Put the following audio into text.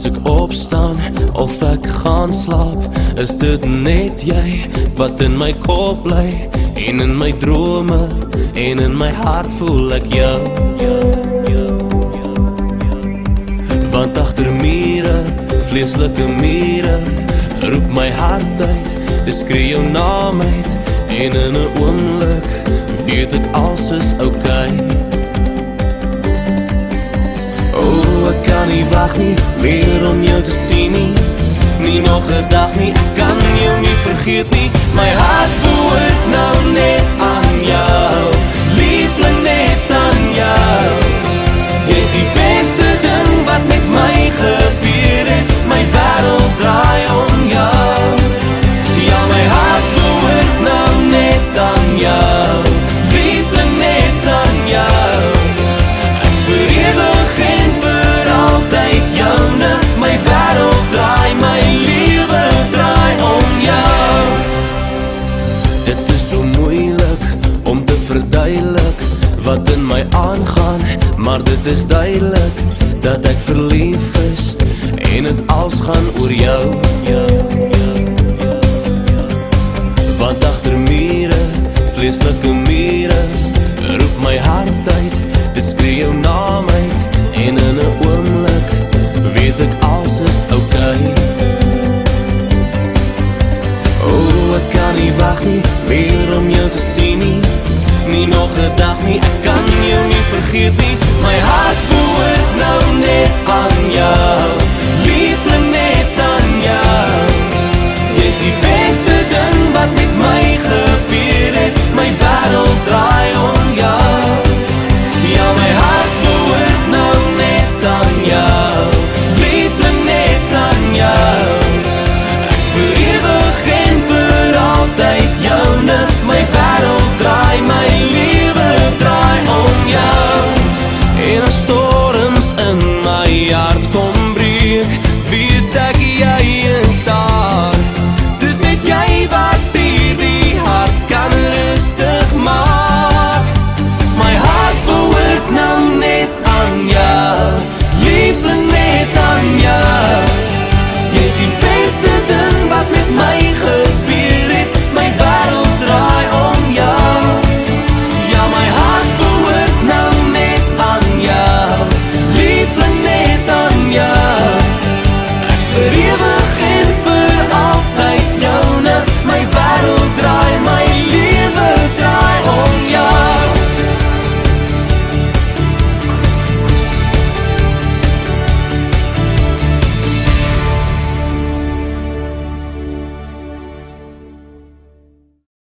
As ek opstaan of ek gaan slaap, is dit net jy wat in my kop bly, en in my drome en in my hart voel ek jou. Want agter mure, vleeslike mure, roep my hart uit, dis skree jou naam uit, en in 'n oomblik weet ek alles is okay. Oh, ek kan nie wag nie, meer om jou te sien nie, nie nog 'n dag nie, ek kan jou nie vergeet nie, my hart behoort nou net aan jou, liefling net aan jou, jy's die beste ding wat met my gebeur het, my wêreld draai om jou, ja my hart behoort nou net aan jou, liefling net aan jou, ek's vir ewig en vir altyd joune, my wêreld draai, my lewe draai om jou. Dit is so moeilik om te verduidelik wat in my aangaan, maar dit is duidelik dat ek verlief is en het als gaan oor jou. Want agter mure, vleeslike mure, roep my hart uit, dit skree jou naam uit, en in 'n oomblik weet ek alles is okay. Oh, ek kan nie wag nie, meer om jou te sien nie, nie nog 'n dag nie, ek kan jou nie vergeet nie, my hart behoort nou net aan jou.